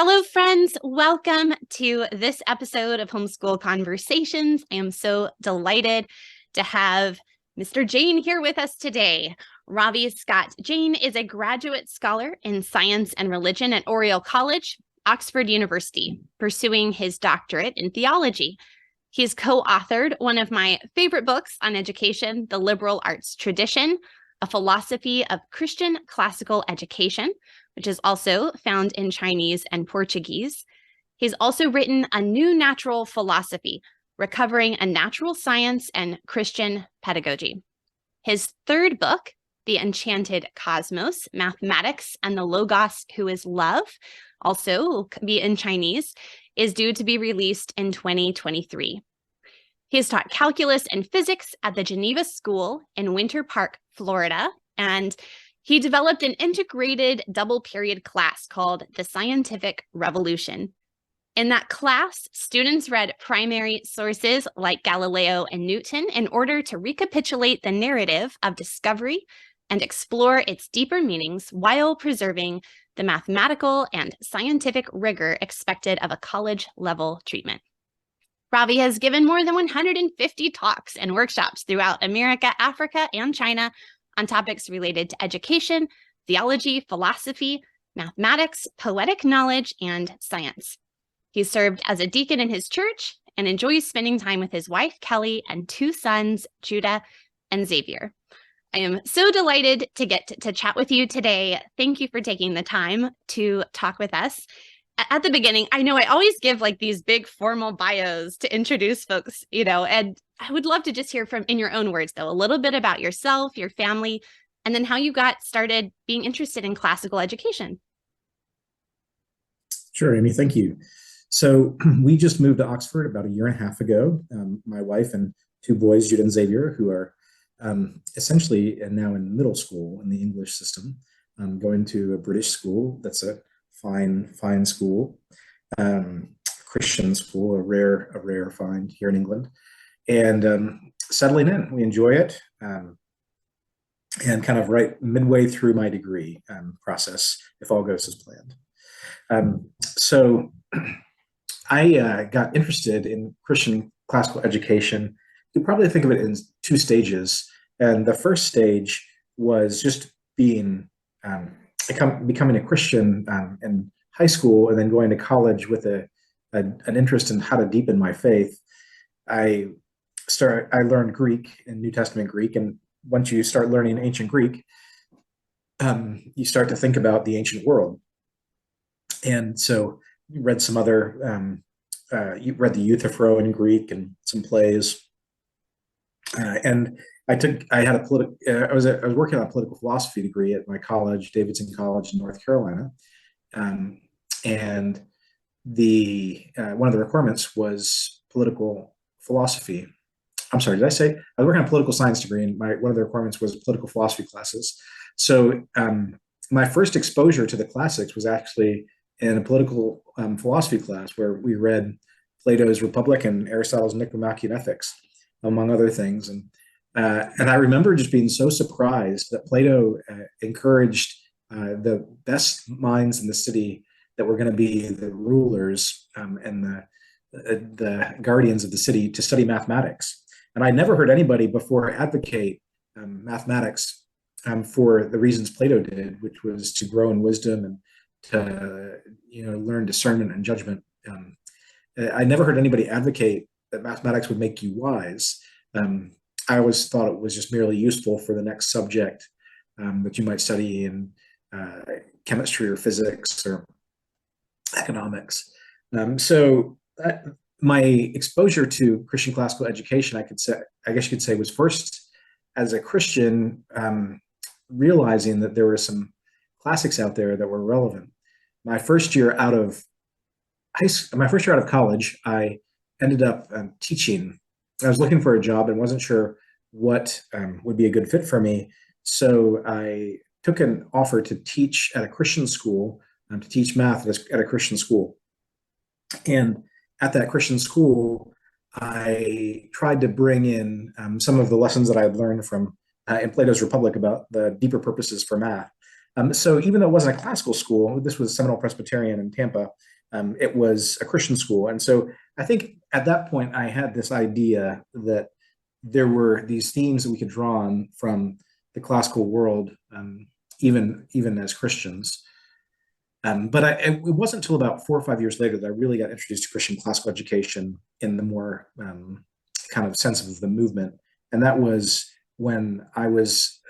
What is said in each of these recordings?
Hello, friends. Welcome to this episode of Homeschool Conversations. I am so delighted to have Mr. Jain here with us today. Ravi Scott Jain is a graduate scholar in science and religion at Oriel College, Oxford University, pursuing his doctorate in theology. He's co-authored one of my favorite books on education, The Liberal Arts Tradition, A Philosophy of Christian Classical Education, which is also found in Chinese and Portuguese. He's also written A New Natural Philosophy, Recovering a Natural Science and Christian Pedagogy. His third book, The Enchanted Cosmos, Mathematics and the Logos Who is Love, also will be in Chinese, is due to be released in 2023. He has taught calculus and physics at the Geneva School in Winter Park, Florida, and he developed an integrated double-period class called The Scientific Revolution. In that class, students read primary sources like Galileo and Newton in order to recapitulate the narrative of discovery and explore its deeper meanings while preserving the mathematical and scientific rigor expected of a college-level treatment. Ravi has given more than 150 talks and workshops throughout America, Africa, and China on topics related to education, theology, philosophy, mathematics, poetic knowledge, and science. He served as a deacon in his church and enjoys spending time with his wife, Kelly, and two sons, Judah and Xavier. I am so delighted to get to chat with you today. Thank you for taking the time to talk with us. At the beginning, I know I always give like these big formal bios to introduce folks, and I would love to just hear from, in your own words, though, a little bit about yourself, your family, and then how you got started being interested in classical education. Sure, Amy, thank you. So we just moved to Oxford about a year and a half ago. My wife and two boys, Judah and Xavier, who are essentially now in middle school in the English system, going to a British school that's a fine school, Christian school, a rare find here in England, and settling in. We enjoy it, and kind of right midway through my degree process, if all goes as planned. So I got interested in Christian classical education. You probably think of it in two stages, and the first stage was just becoming a Christian in high school, and then going to college with an interest in how to deepen my faith. I learned Greek and New Testament Greek, and once you start learning ancient Greek, you start to think about the ancient world. And so you read some other, you read the Euthyphro in Greek and some plays, and I was working on a political philosophy degree at my college, Davidson College in North Carolina, and one of the requirements was political philosophy. I'm sorry, did I say I was working on a political science degree, and one of the requirements was political philosophy classes. So my first exposure to the classics was actually in a political philosophy class where we read Plato's Republic and Aristotle's Nicomachean Ethics, among other things. And I remember just being so surprised that Plato encouraged the best minds in the city that were going to be the rulers and the guardians of the city to study mathematics. And I never heard anybody before advocate mathematics for the reasons Plato did, which was to grow in wisdom and to learn discernment and judgment. I never heard anybody advocate that mathematics would make you wise. I always thought it was just merely useful for the next subject that you might study in chemistry or physics or economics. So my exposure to Christian classical education, I guess you could say, was first as a Christian, realizing that there were some classics out there that were relevant. My first year out of college, I ended up teaching. I was looking for a job and wasn't sure what would be a good fit for me. So I took an offer to teach at a Christian school, to teach math at a Christian school. And at that Christian school, I tried to bring in some of the lessons that I had learned from in Plato's Republic about the deeper purposes for math. So even though it wasn't a classical school, this was Seminole Presbyterian in Tampa, it was a Christian school. And so I think at that point, I had this idea that there were these themes that we could draw on from the classical world, even as Christians. But it wasn't until about 4 or 5 years later that I really got introduced to Christian classical education in the more kind of sense of the movement. And that was when I was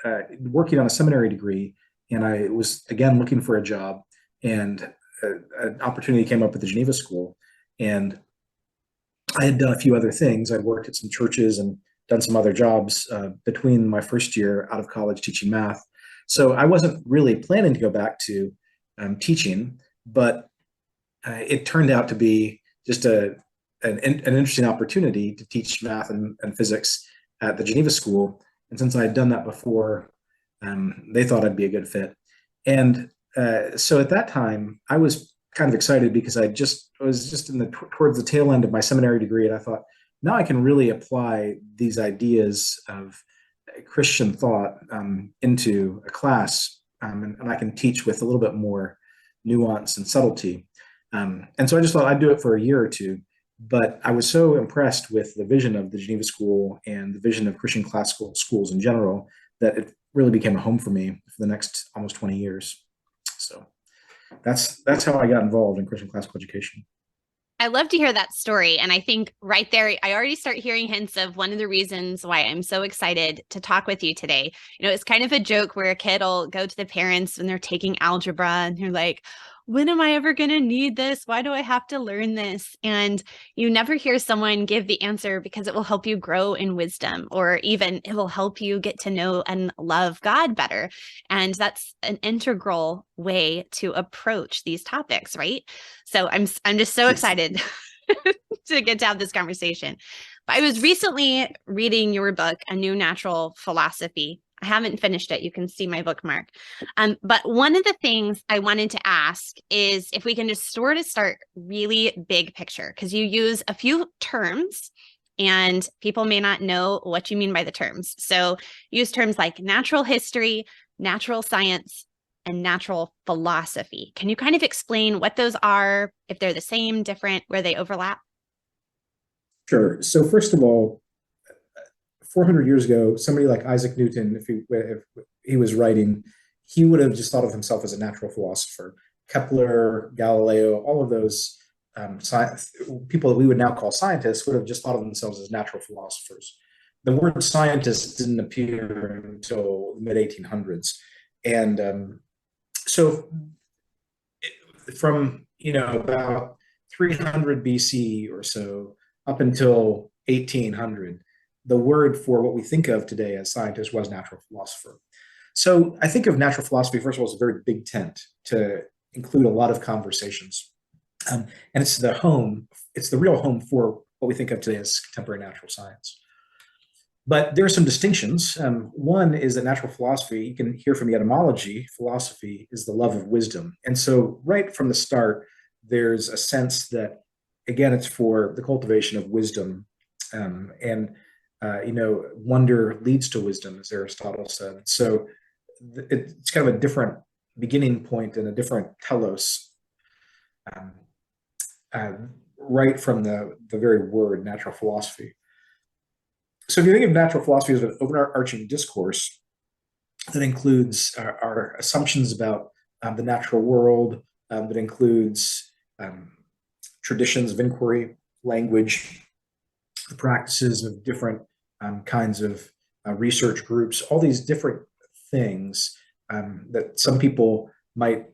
working on a seminary degree, and I was, again, looking for a job, and an opportunity came up at the Geneva School. And I had done a few other things. I'd worked at some churches and done some other jobs between my first year out of college teaching math. So I wasn't really planning to go back to teaching, but it turned out to be just an interesting opportunity to teach math and physics at the Geneva School. And since I had done that before, they thought I'd be a good fit. And so at that time, I was kind of excited because I was just towards the tail end of my seminary degree, and I thought, now I can really apply these ideas of Christian thought into a class, and I can teach with a little bit more nuance and subtlety. And so I just thought I'd do it for a year or two. But I was so impressed with the vision of the Geneva School and the vision of Christian classical schools in general that it really became a home for me for the next almost 20 years. So that's how I got involved in Christian classical education. I love to hear that story. And I think right there, I already start hearing hints of one of the reasons why I'm so excited to talk with you today. It's kind of a joke where a kid will go to the parents when they're taking algebra and they're like, when am I ever going to need this? Why do I have to learn this? And you never hear someone give the answer because it will help you grow in wisdom, or even it will help you get to know and love God better. And that's an integral way to approach these topics, right? So I'm just so excited to get to have this conversation. But I was recently reading your book, A New Natural Philosophy. I haven't finished it. You can see my bookmark. But one of the things I wanted to ask is if we can just sort of start really big picture, because you use a few terms and people may not know what you mean by the terms. So use terms like natural history, natural science, and natural philosophy. Can you kind of explain what those are, if they're the same, different, where they overlap? Sure. So first of all, 400 years ago, somebody like Isaac Newton, if he was writing, he would have just thought of himself as a natural philosopher. Kepler, Galileo, all of those people that we would now call scientists would have just thought of themselves as natural philosophers. The word scientist didn't appear until the mid-1800s. And so from about 300 BC or so up until 1800, the word for what we think of today as scientist was natural philosopher. So I think of natural philosophy, first of all, as a very big tent to include a lot of conversations. And it's the real home for what we think of today as contemporary natural science. But there are some distinctions. One is that natural philosophy, you can hear from the etymology, philosophy is the love of wisdom. And so right from the start, there's a sense that, again, it's for the cultivation of wisdom. Wonder leads to wisdom, as Aristotle said. So it's kind of a different beginning point and a different telos, right from the very word natural philosophy. So if you think of natural philosophy as an overarching discourse that includes our assumptions about the natural world, that includes traditions of inquiry, language, the practices of different kinds of research groups, all these different things that some people might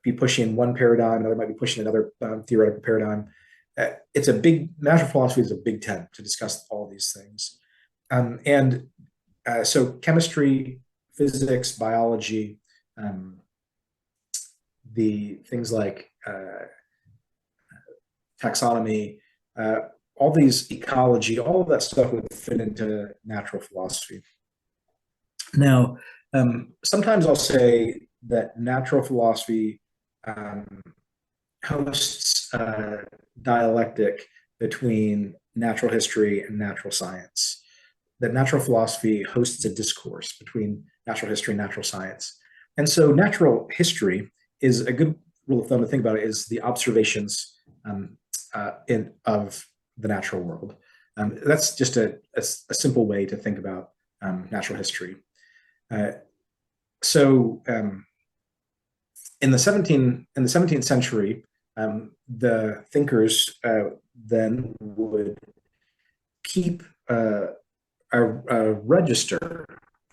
be pushing one paradigm, another might be pushing another theoretical paradigm. Natural philosophy is a big tent to discuss all these things. So chemistry, physics, biology, the things like taxonomy, all these ecology, all of that stuff would fit into natural philosophy. Now, sometimes I'll say that natural philosophy hosts a dialectic between natural history and natural science. That natural philosophy hosts a discourse between natural history and natural science. And so natural history is a good rule of thumb to think about it is the observations of the natural world. That's just a simple way to think about natural history. So in the 17th century, the thinkers then would keep a register,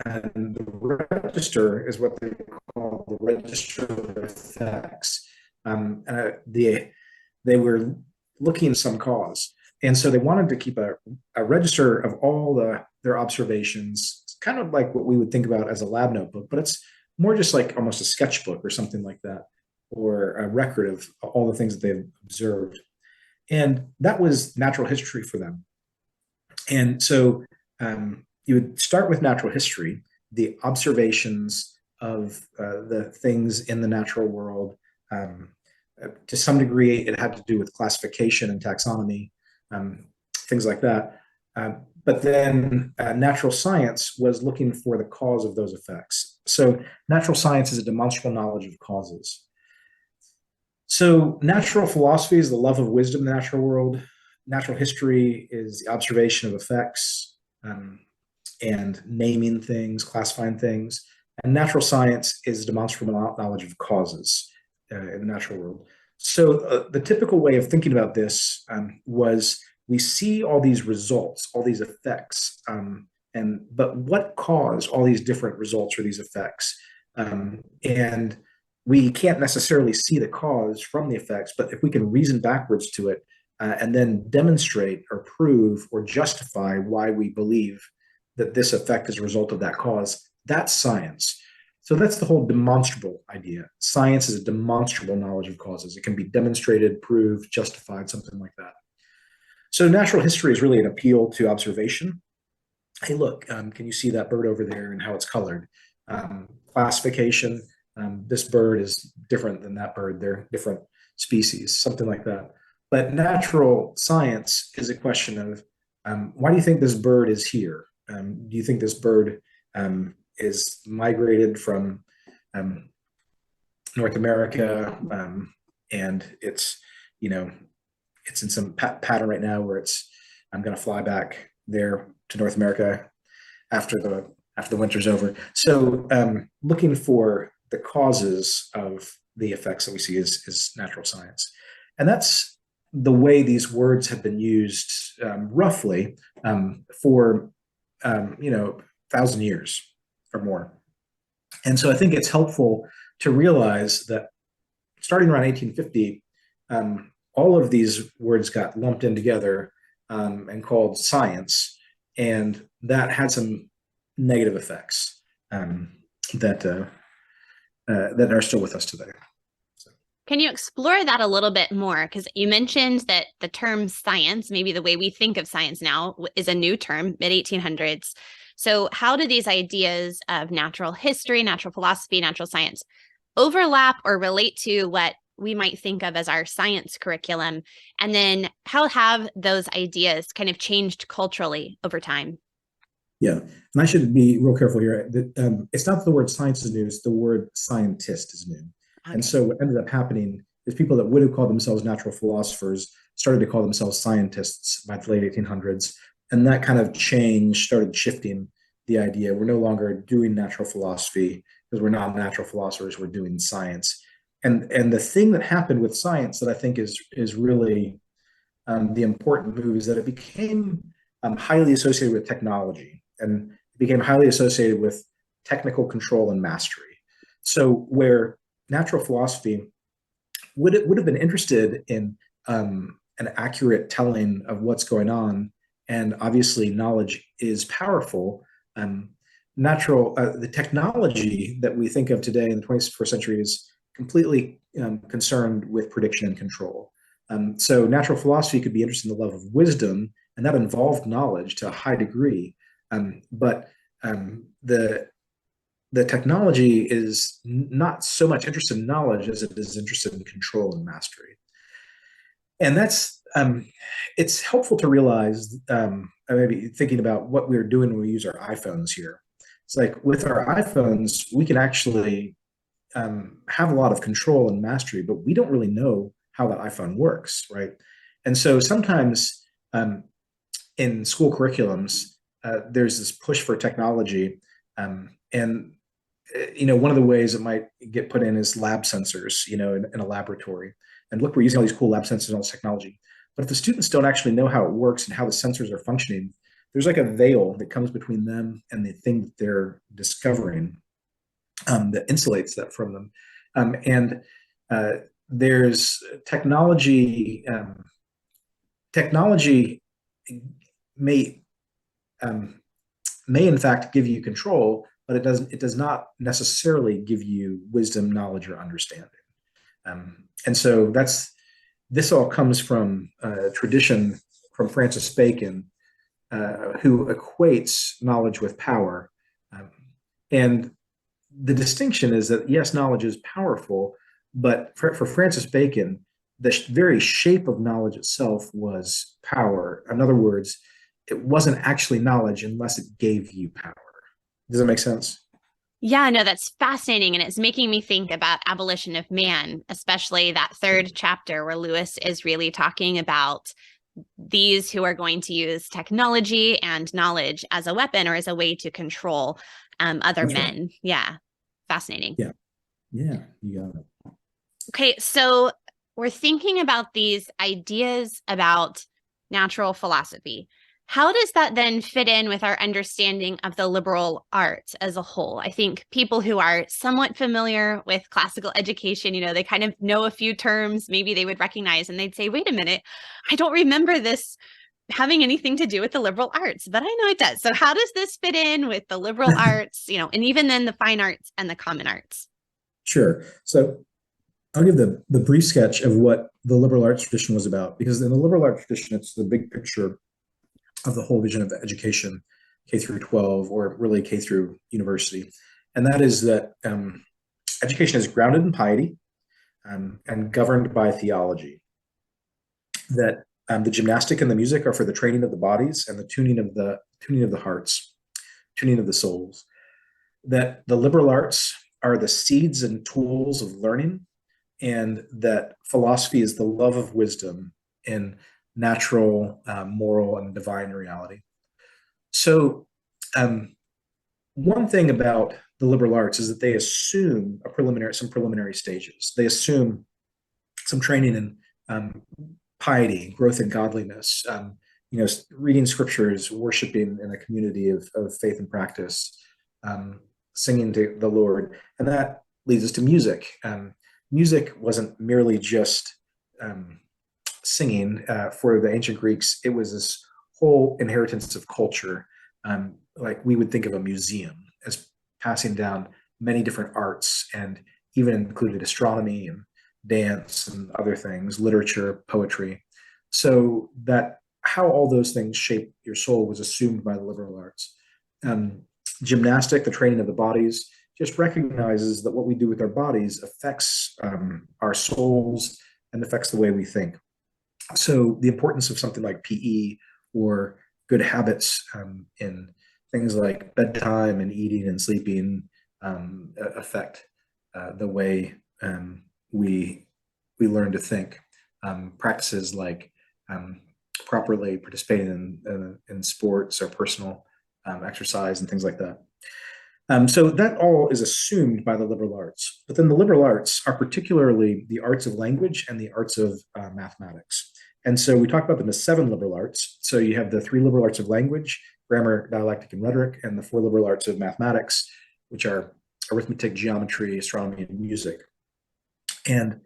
and the register is what they call the register of effects. They were looking at some cause, and so they wanted to keep a register of all their observations. It's kind of like what we would think about as a lab notebook, but it's more just like almost a sketchbook or something like that, or a record of all the things that they've observed. And that was natural history for them. And so you would start with natural history, the observations of the things in the natural world. To some degree, it had to do with classification and taxonomy, things like that. But then natural science was looking for the cause of those effects. So natural science is a demonstrable knowledge of causes. So natural philosophy is the love of wisdom in the natural world. Natural history is the observation of effects and naming things, classifying things. And natural science is demonstrable knowledge of causes in the natural world. So the typical way of thinking about this was we see all these results, all these effects, but what caused all these different results or these effects? And we can't necessarily see the cause from the effects, but if we can reason backwards to it and then demonstrate or prove or justify why we believe that this effect is a result of that cause, that's science. So that's the whole demonstrable idea. Science is a demonstrable knowledge of causes. It can be demonstrated, proved, justified, something like that. So natural history is really an appeal to observation. Hey, look, can you see that bird over there and how it's colored? Classification, this bird is different than that bird. They're different species, something like that. But natural science is a question of why do you think this bird is here? Do you think this bird is migrated from North America and it's, it's in some pattern right now where I'm going to fly back there to North America after the winter's over. So looking for the causes of the effects that we see is natural science. And that's the way these words have been used roughly for 1,000 years or more. And so I think it's helpful to realize that starting around 1850, all of these words got lumped in together and called science, and that had some negative effects that are still with us today. So. Can you explore that a little bit more? Because you mentioned that the term science, maybe the way we think of science now, is a new term, mid-1800s. So how do these ideas of natural history, natural philosophy, natural science overlap or relate to what we might think of as our science curriculum? And then how have those ideas kind of changed culturally over time? Yeah, and I should be real careful here. It's not that the word science is new, it's the word scientist is new. Okay. And so what ended up happening is people that would have called themselves natural philosophers started to call themselves scientists by the late 1800s. And that kind of change started shifting the idea. We're no longer doing natural philosophy because we're not natural philosophers, we're doing science. And the thing that happened with science that I think is really the important move is that it became highly associated with technology, and it became highly associated with technical control and mastery. So where natural philosophy would have been interested in an accurate telling of what's going on, and obviously knowledge is powerful. The technology that we think of today in the 21st century is completely concerned with prediction and control. So natural philosophy could be interested in the love of wisdom, and that involved knowledge to a high degree. But the technology is not so much interested in knowledge as it is interested in control and mastery. And that's it's helpful to realize, maybe thinking about what we're doing when we use our iPhones here. It's like with our iPhones, we can actually have a lot of control and mastery, but we don't really know how that iPhone works, right? And so sometimes in school curriculums, there's this push for technology, and one of the ways it might get put in is lab sensors, in a laboratory. And look, we're using all these cool lab sensors and all this technology. But if the students don't actually know how it works and how the sensors are functioning, there's like a veil that comes between them and the thing that they're discovering, that insulates that from them. And there's technology. Technology may in fact give you control, but it does not necessarily give you wisdom, knowledge, or understanding. And so this all comes from a tradition from Francis Bacon, who equates knowledge with power. And the distinction is that, yes, knowledge is powerful, but for Francis Bacon, the very shape of knowledge itself was power. In other words, it wasn't actually knowledge unless it gave you power. Does that make sense? Yeah, no, that's fascinating. And it's making me think about abolition of man, especially that third chapter where Lewis is really talking about these who are going to use technology and knowledge as a weapon or as a way to control other That's men. right. Yeah, fascinating. Yeah. Yeah, you got it. Okay, so we're thinking about these ideas about natural philosophy. How does that then fit in with our understanding of the liberal arts as a whole? I think people who are somewhat familiar with classical education, they kind of know a few terms maybe they would recognize, and they'd say, wait a minute, I don't remember this having anything to do with the liberal arts, but I know it does. So how does this fit in with the liberal arts, and even then the fine arts and the common arts? Sure. So I'll give the brief sketch of what the liberal arts tradition was about, because in the liberal arts tradition, it's the big picture of the whole vision of education, K through 12, or really K through university. And that is that education is grounded in piety, and governed by theology. That the gymnastic and the music are for the training of the bodies and the tuning of the hearts, tuning of the souls. That the liberal arts are the seeds and tools of learning, and that philosophy is the love of wisdom in natural, moral, and divine reality. So, one thing about the liberal arts is that they assume some preliminary stages. They assume some training in piety, growth in godliness, reading scriptures, worshiping in a community of faith and practice, singing to the Lord, and that leads us to music. Music wasn't merely just singing. For the ancient Greeks, it was this whole inheritance of culture. Like we would think of a museum as passing down many different arts, and even included astronomy and dance and other things, literature, poetry. So that how all those things shape your soul was assumed by the liberal arts. Gymnastic, the training of the bodies, just recognizes that what we do with our bodies affects our souls and affects the way we think. So the importance of something like PE or good habits in things like bedtime and eating and sleeping affect the way we learn to think. Practices like properly participating in sports or personal exercise and things like that. So that all is assumed by the liberal arts. But then the liberal arts are particularly the arts of language and the arts of mathematics. And so we talk about them as 7 liberal arts. So you have the 3 liberal arts of language, grammar, dialectic, and rhetoric, and the 4 liberal arts of mathematics, which are arithmetic, geometry, astronomy, and music. And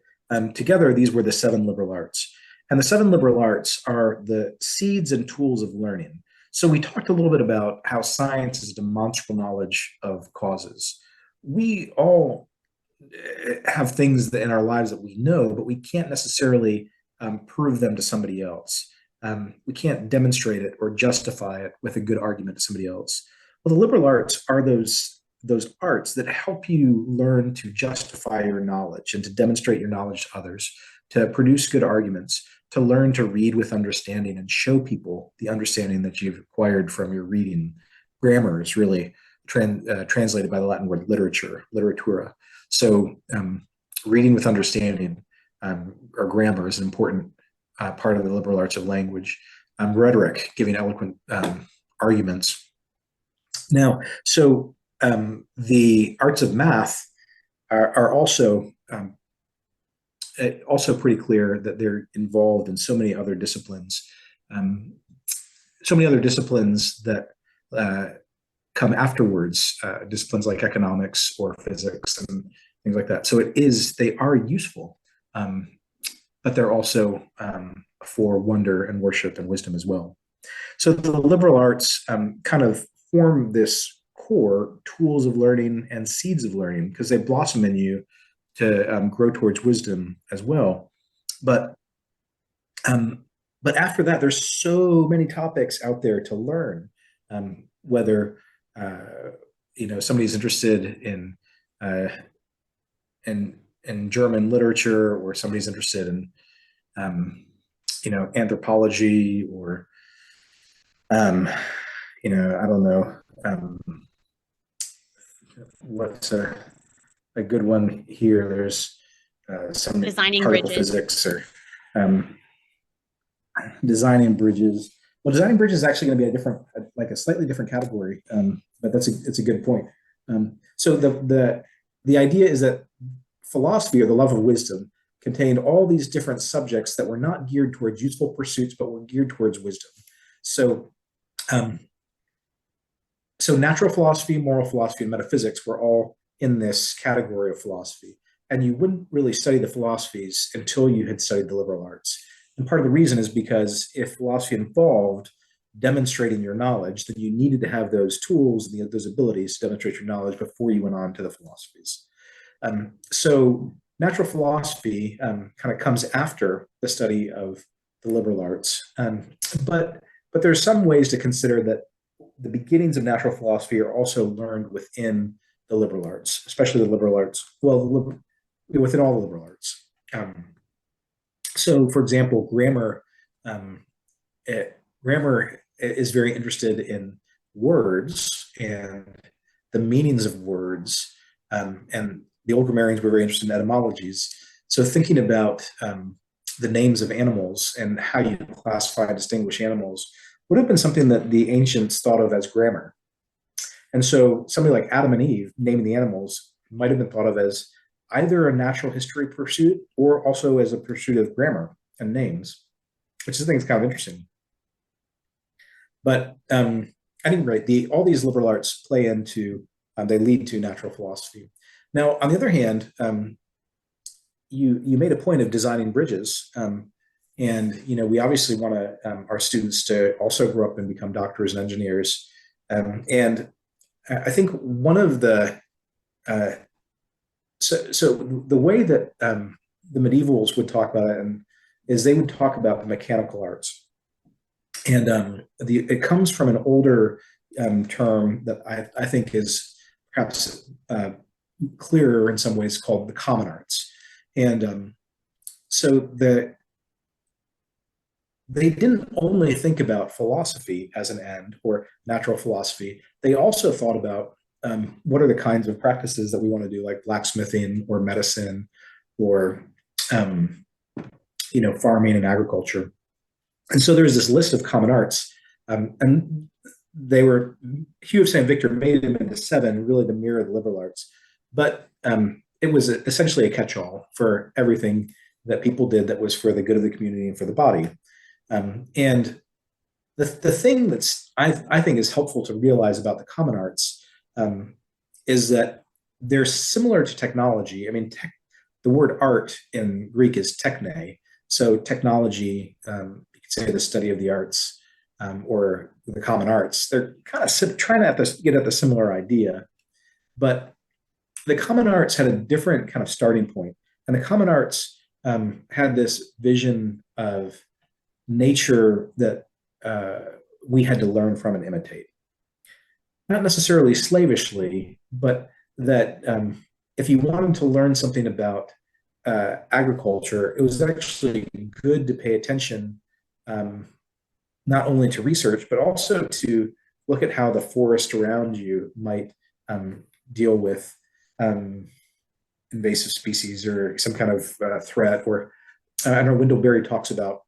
together, these were the 7 liberal arts. And the 7 liberal arts are the seeds and tools of learning. So we talked a little bit about how science is demonstrable knowledge of causes. We all have things in our lives that we know, but we can't necessarily prove them to somebody else. We can't demonstrate it or justify it with a good argument to somebody else. Well, the liberal arts are those arts that help you learn to justify your knowledge and to demonstrate your knowledge to others, to produce good arguments, to learn to read with understanding and show people the understanding that you've acquired from your reading. Grammar is really translated by the Latin word literature, literatura. So reading with understanding, or grammar, is an important part of the liberal arts of language. Rhetoric, giving eloquent arguments. Now, so the arts of math are also pretty clear that they're involved in so many other disciplines, that come afterwards, disciplines like economics or physics and things like that. So they are useful, but they're also for wonder and worship and wisdom as well. So the liberal arts kind of form this core tools of learning and seeds of learning, because they blossom in you to grow towards wisdom as well. But after that, there's so many topics out there to learn, whether somebody's interested in German literature, or somebody's interested in anthropology, or I don't know, what's a good one here. There's some designing particle bridges. physics, or designing bridges. Well, designing bridges is actually going to be a slightly different category, but it's a good point. So the idea is that philosophy, or the love of wisdom, contained all these different subjects that were not geared towards useful pursuits, but were geared towards wisdom. So natural philosophy, moral philosophy, and metaphysics were all in this category of philosophy. And you wouldn't really study the philosophies until you had studied the liberal arts. And part of the reason is because if philosophy involved demonstrating your knowledge, then you needed to have those tools and those abilities to demonstrate your knowledge before you went on to the philosophies. So natural philosophy kind of comes after the study of the liberal arts. But there's some ways to consider that the beginnings of natural philosophy are also learned within the liberal arts, especially the liberal arts, within all the liberal arts. So, for example, grammar is very interested in words and the meanings of words, and the old grammarians were very interested in etymologies. So thinking about the names of animals and how you classify and distinguish animals would have been something that the ancients thought of as grammar. And so somebody like Adam and Eve naming the animals might have been thought of as either a natural history pursuit or also as a pursuit of grammar and names, which I think is kind of interesting. But at any rate, all these liberal arts play into, they lead to natural philosophy. Now, on the other hand, you made a point of designing bridges. And we obviously want our students to also grow up and become doctors and engineers. And I think one of the so the way that the medievals would talk about it is they would talk about the mechanical arts, and it comes from an older term that I think is perhaps clearer in some ways, called the common arts. And so they didn't only think about philosophy as an end, or natural philosophy. They also thought about what are the kinds of practices that we want to do, like blacksmithing or medicine or farming and agriculture. And so there's this list of common arts, and they were, Hugh of St. Victor made them into 7, really to mirror the liberal arts. But it was essentially a catch-all for everything that people did that was for the good of the community and for the body. And the thing that's I think is helpful to realize about the common arts is that they're similar to technology. I mean, the word art in Greek is techne. So technology, you could say the study of the arts, or the common arts. They're kind of trying to get at the similar idea. But the common arts had a different kind of starting point. And the common arts had this vision of nature that we had to learn from and imitate. Not necessarily slavishly, but that if you wanted to learn something about agriculture, it was actually good to pay attention not only to research, but also to look at how the forest around you might deal with invasive species or some kind of threat. Or I know Wendell Berry talks about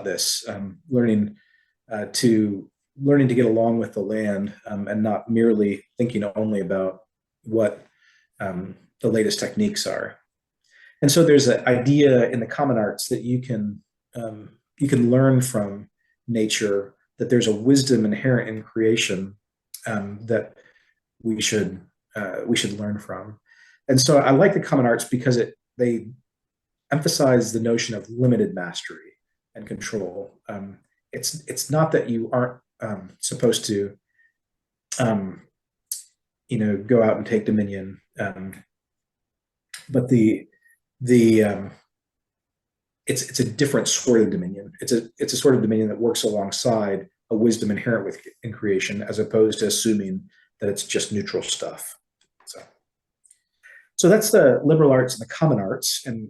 this, learning to get along with the land, and not merely thinking only about what the latest techniques are. And so there's an idea in the common arts that you can learn from nature, that there's a wisdom inherent in creation that we should learn from. And so I like the common arts because they emphasize the notion of limited mastery and control. It's not that you aren't supposed to go out and take dominion, but it's a different sort of dominion. It's a sort of dominion that works alongside a wisdom inherent in creation, as opposed to assuming that it's just neutral stuff. So that's the liberal arts and the common arts. And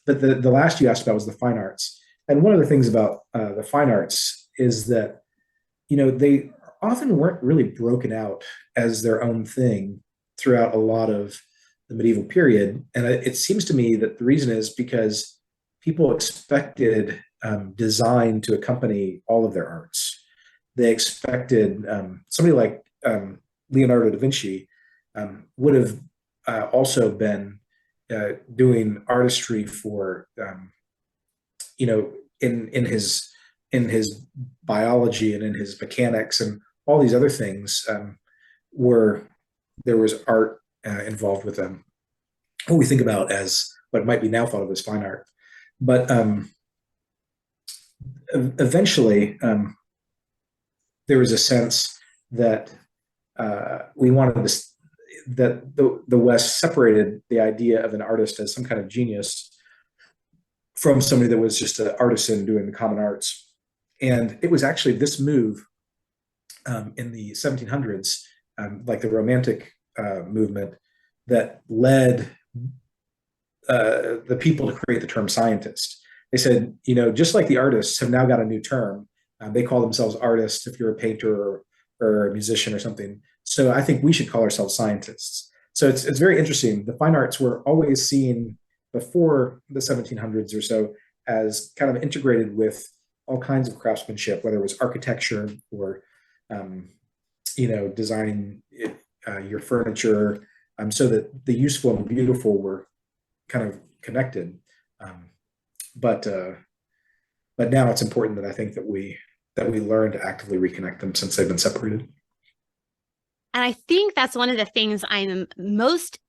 but the last you asked about was the fine arts. And one of the things about the fine arts is that they often weren't really broken out as their own thing throughout a lot of the medieval period. And it seems to me that the reason is because people expected design to accompany all of their arts. They expected somebody like Leonardo da Vinci would have also been doing artistry for, in his biology and in his mechanics and all these other things, where there was art involved with them. What we think about as what might be now thought of as fine art. But eventually, there was a sense that we wanted this, that the West separated the idea of an artist as some kind of genius from somebody that was just an artisan doing the common arts. And it was actually this move in the 1700s, like the Romantic movement, that led the people to create the term scientist. They said, just like the artists have now got a new term, they call themselves artists if you're a painter or a musician or something. So I think we should call ourselves scientists. So it's very interesting. The fine arts were always seen before the 1700s or so as kind of integrated with all kinds of craftsmanship, whether it was architecture or designing your furniture, so that the useful and the beautiful were kind of connected. But now it's important that I think that we learn to actively reconnect them, since they've been separated. And I think that's one of the things I'm most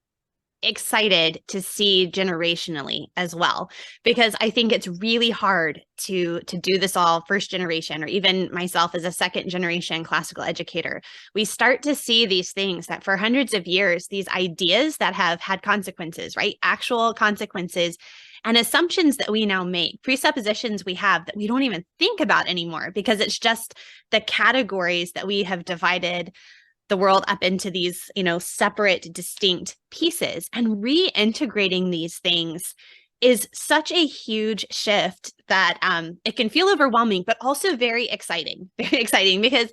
excited to see generationally as well, because I think it's really hard to do this all first generation, or even myself as a second generation classical educator. We start to see these things that for hundreds of years, these ideas that have had consequences, right? Actual consequences, and assumptions that we now make, presuppositions we have that we don't even think about anymore, because it's just the categories that we have divided the world up into these, separate, distinct pieces. And reintegrating these things is such a huge shift that it can feel overwhelming, but also very exciting, because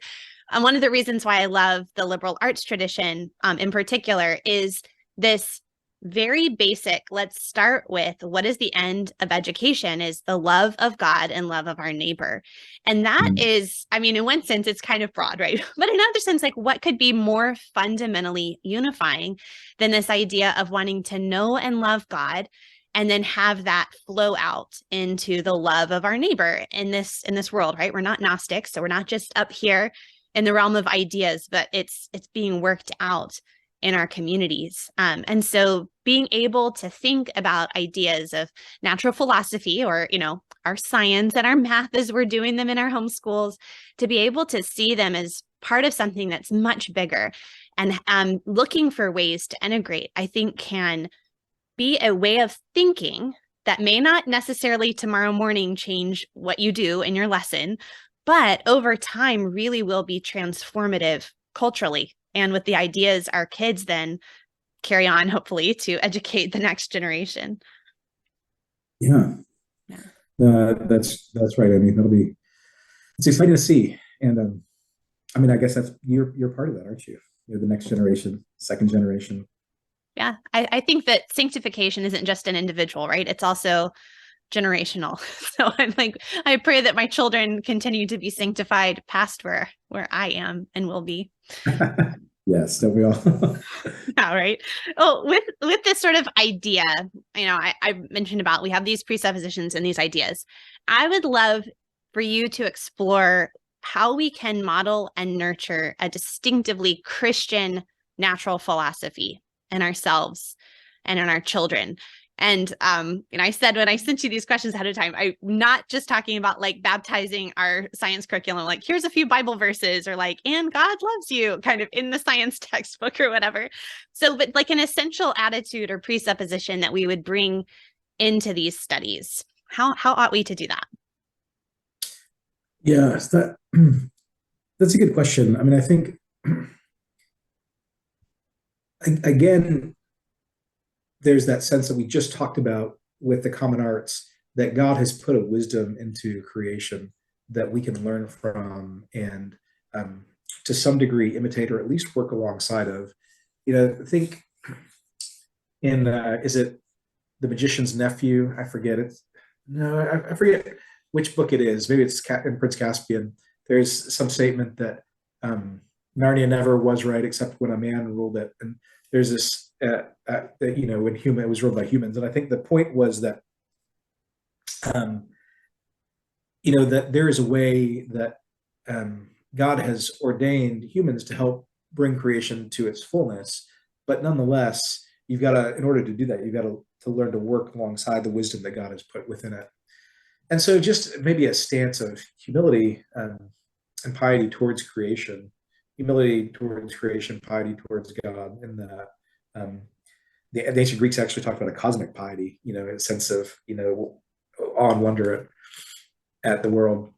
one of the reasons why I love the liberal arts tradition in particular is this very basic, let's start with what is the end of education, is the love of God and love of our neighbor. And that is, in one sense, it's kind of broad, right? But in another sense, like, what could be more fundamentally unifying than this idea of wanting to know and love God, and then have that flow out into the love of our neighbor in this world, right? We're not Gnostics, so we're not just up here in the realm of ideas, but it's being worked out in our communities. And so being able to think about ideas of natural philosophy, or, our science and our math as we're doing them in our homeschools, to be able to see them as part of something that's much bigger, and looking for ways to integrate, I think, can be a way of thinking that may not necessarily tomorrow morning change what you do in your lesson, but over time really will be transformative culturally, and with the ideas our kids then carry on, hopefully, to educate the next generation. Yeah. That's right. It's exciting to see. And I mean, I guess that's you're part of that, aren't you? You're the next generation, second generation. Yeah, I think that sanctification isn't just an individual, right? It's also generational. So I'm like, I pray that my children continue to be sanctified past where I am and will be. Yes, don't we all? Yeah, right. Oh, with this sort of idea, I mentioned about we have these presuppositions and these ideas. I would love for you to explore how we can model and nurture a distinctively Christian natural philosophy in ourselves and in our children. And I said when I sent you these questions ahead of time, I'm not just talking about like baptizing our science curriculum, like here's a few Bible verses or like, and God loves you kind of in the science textbook or whatever. So, but like an essential attitude or presupposition that we would bring into these studies. How ought we to do that? Yes, that's a good question. I mean, I think again, there's that sense that we just talked about with the common arts, that God has put a wisdom into creation that we can learn from and to some degree imitate or at least work alongside of. I think in is it The Magician's Nephew? I forget it. No, I forget which book it is. Maybe it's in Prince Caspian. There's some statement that Narnia never was right except when a man ruled it. And there's this, when it was ruled by humans. And I think the point was that, that there is a way that God has ordained humans to help bring creation to its fullness. But nonetheless, you've got to, in order to do that, you've got to learn to work alongside the wisdom that God has put within it. And so just maybe a stance of humility and piety towards creation, piety towards God. And the ancient Greeks actually talked about a cosmic piety, in a sense of, awe and wonder at the world.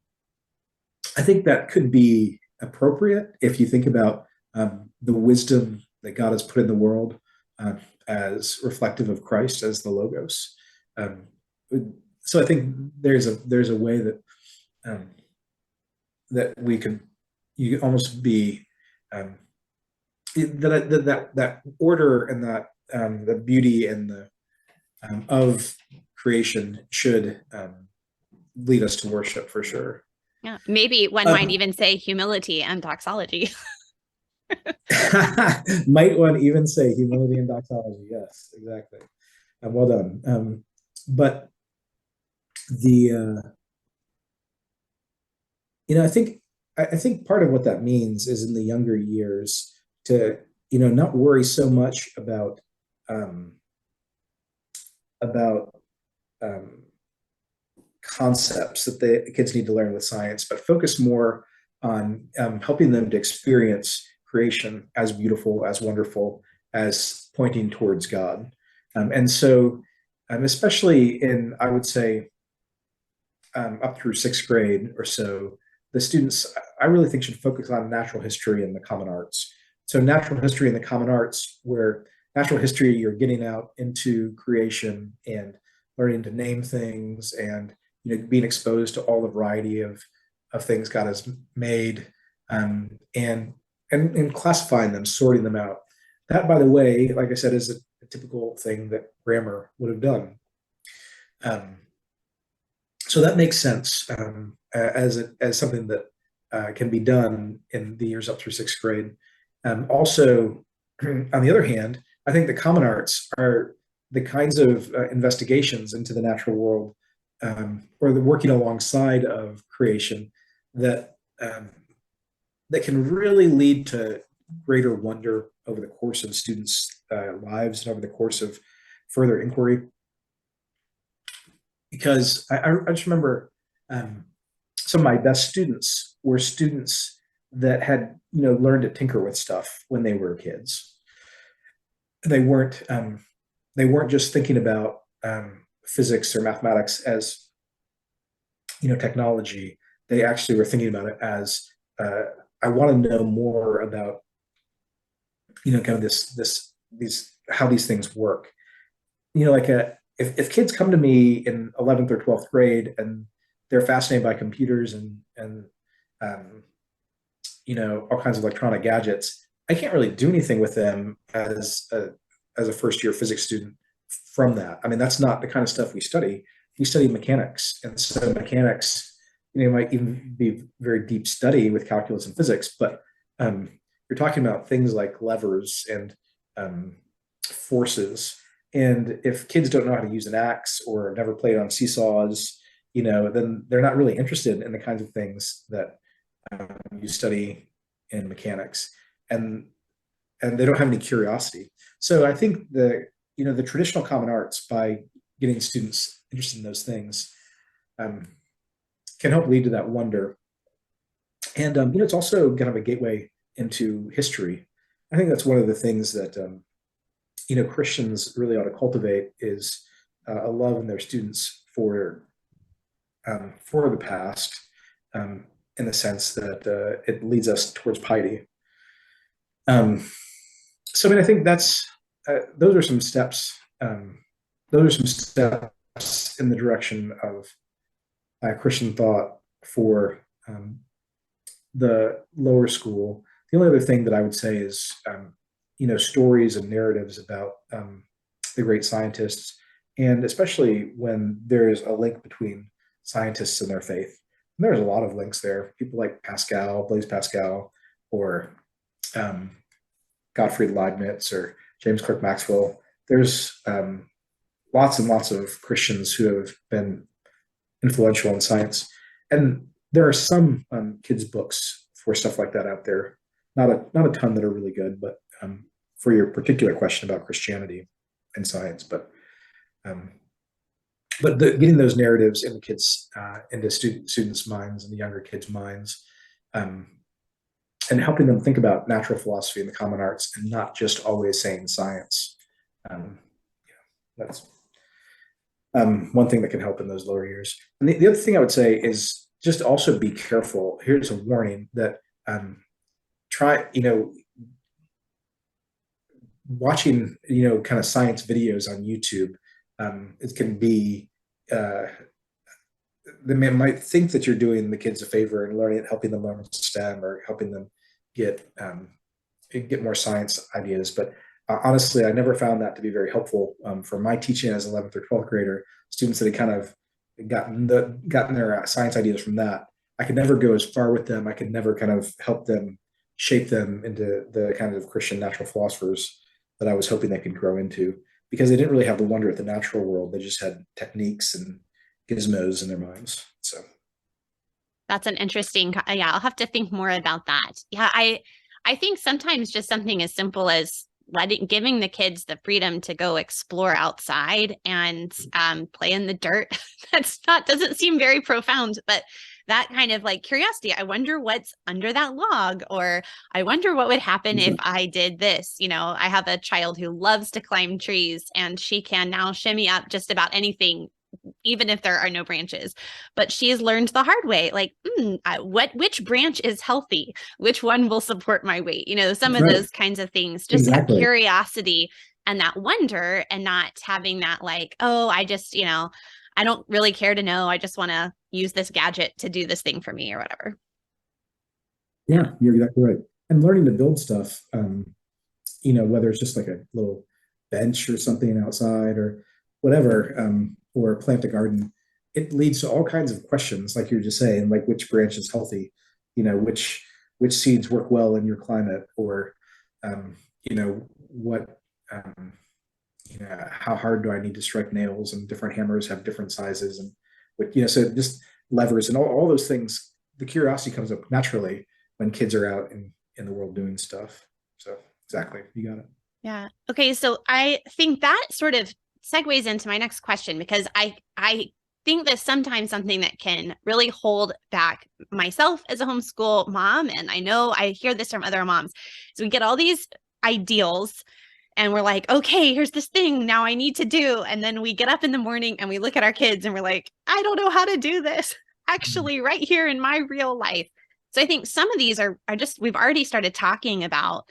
I think that could be appropriate if you think about the wisdom that God has put in the world as reflective of Christ as the Logos. So I think there's a way that that you can almost be that order and that the beauty and the of creation should lead us to worship for sure. Yeah, maybe one might even say humility and doxology. Might one even say humility and doxology? Yes, exactly. Well done. But the I think part of what that means is in the younger years to not worry so much about um, about um, concepts that the kids need to learn with science, but focus more on helping them to experience creation as beautiful, as wonderful, as pointing towards God. And so, especially in, I would say, up through sixth grade or so, the students, I really think, should focus on natural history and the common arts. So natural history and the common arts, where natural history, you're getting out into creation and learning to name things and being exposed to all the variety of things God has made, and classifying them, sorting them out. That, by the way, like I said, is a typical thing that grammar would have done. So that makes sense as something that can be done in the years up through sixth grade. Also, on the other hand, I think the common arts are the kinds of investigations into the natural world, or the working alongside of creation that that can really lead to greater wonder over the course of students' lives and over the course of further inquiry. Because I just remember some of my best students were students that had learned to tinker with stuff when they were kids. They weren't just thinking about physics or mathematics as technology. They actually were thinking about it as I want to know more about kind of these how these things work. Like if kids come to me in 11th or 12th grade and they're fascinated by computers and all kinds of electronic gadgets, I can't really do anything with them as a first year physics student from that. I mean, that's not the kind of stuff we study. We study mechanics, and so mechanics, might even be very deep study with calculus and physics, but you're talking about things like levers and forces. And if kids don't know how to use an axe or never played on seesaws, then they're not really interested in the kinds of things that you study in mechanics, and they don't have any curiosity. So I think the traditional common arts, by getting students interested in those things, can help lead to that wonder. And it's also kind of a gateway into history. I think that's one of the things that Christians really ought to cultivate, is a love in their students for the past, in the sense that it leads us towards piety. So I mean, I think those are some steps. Those are some steps in the direction of Christian thought for the lower school. The only other thing that I would say is, stories and narratives about the great scientists, and especially when there is a link between scientists and their faith. And there's a lot of links there. People like Blaise Pascal, or Gottfried Leibniz, or James Clerk Maxwell. There's lots and lots of Christians who have been influential in science. And there are some kids' books for stuff like that out there. Not a ton that are really good, but for your particular question about Christianity and science. But getting those narratives into students' minds and the younger kids' minds, and helping them think about natural philosophy and the common arts, and not just always saying science. That's one thing that can help in those lower years. And the other thing I would say is just also be careful. Here's a warning that try, watching, kind of science videos on YouTube, it can be, they might think that you're doing the kids a favor and helping them learn STEM, or helping them get more science ideas. But honestly, I never found that to be very helpful for my teaching as 11th or 12th grader students that had kind of gotten their science ideas from that. I could never go as far with them. I could never kind of help them shape them into the kind of Christian natural philosophers that I was hoping they could grow into, because they didn't really have the wonder at the natural world. They just had techniques and gizmos in their minds. So that's an interesting, yeah, I'll have to think more about that. Yeah, I think sometimes just something as simple as giving the kids the freedom to go explore outside and play in the dirt. Doesn't seem very profound, but that kind of like curiosity. I wonder what's under that log, or I wonder what would happen if I did this. I have a child who loves to climb trees, and she can now shimmy up just about anything, even if there are no branches. But she has learned the hard way, like, which branch is healthy? Which one will support my weight? Some of those kinds of things, just that curiosity and that wonder, and not having that like, oh, I just, I don't really care to know. I just want to use this gadget to do this thing for me or whatever. Yeah, you're exactly right. And learning to build stuff, whether it's just like a little bench or something outside or whatever, or plant a garden, it leads to all kinds of questions, like you're just saying, like which branch is healthy, which seeds work well in your climate, or what, how hard do I need to strike nails, and different hammers have different sizes, and so just levers and all those things. The curiosity comes up naturally when kids are out in the world doing stuff. So exactly, you got it. Yeah. Okay. So I think that sort of segues into my next question, because I think that's sometimes something that can really hold back myself as a homeschool mom. And I know I hear this from other moms. So we get all these ideals and we're like, okay, here's this thing now I need to do. And then we get up in the morning and we look at our kids and we're like, I don't know how to do this actually right here in my real life. So I think some of these are just, we've already started talking about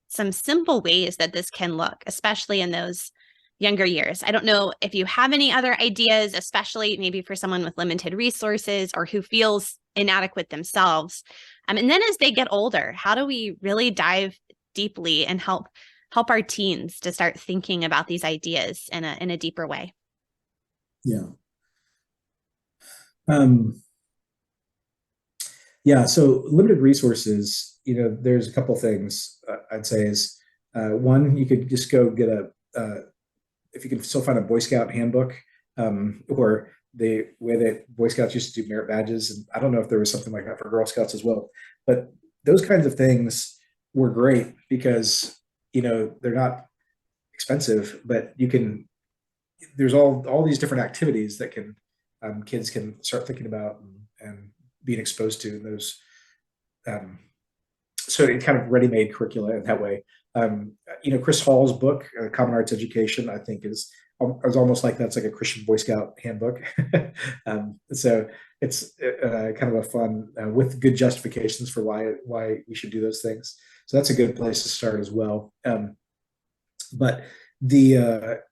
some simple ways that this can look, especially in those younger years. I don't know if you have any other ideas, especially maybe for someone with limited resources or who feels inadequate themselves. And then as they get older, how do we really dive deeply and help our teens to start thinking about these ideas in a deeper way? Yeah. Yeah, so limited resources, there's a couple things I'd say is one, you could just go get if you can still find a Boy Scout handbook, or the way that Boy Scouts used to do merit badges. And I don't know if there was something like that for Girl Scouts as well, but those kinds of things were great because, they're not expensive, but there's all these different activities that kids can start thinking about and being exposed to those. So it kind of ready-made curricula in that way. Chris Hall's book, Common Arts Education, I think is almost like that's like a Christian Boy Scout handbook. So it's kind of a fun with good justifications for why we should do those things. So that's a good place to start as well. But the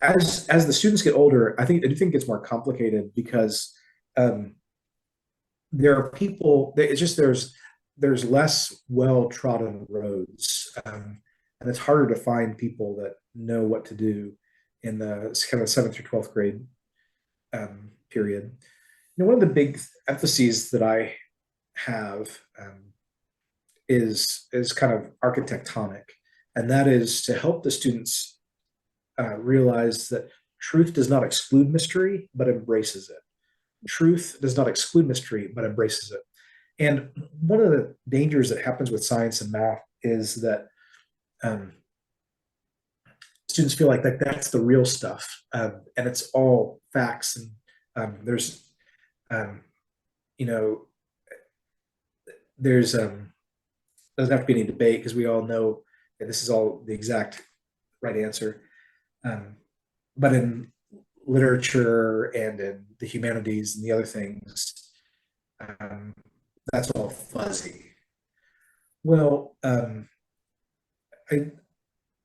as the students get older, I do think it gets more complicated because there are people. It's just there's less well-trodden roads, and it's harder to find people that know what to do in the kind of 7th through 12th grade period. One of the big emphases that I have is kind of architectonic, and that is to help the students realize that truth does not exclude mystery, but embraces it. Truth does not exclude mystery, but embraces it. And one of the dangers that happens with science and math is that students feel like that's the real stuff, and it's all facts. And there's doesn't have to be any debate because we all know that this is all the exact right answer. But in literature and in the humanities and the other things, that's all fuzzy. Well, I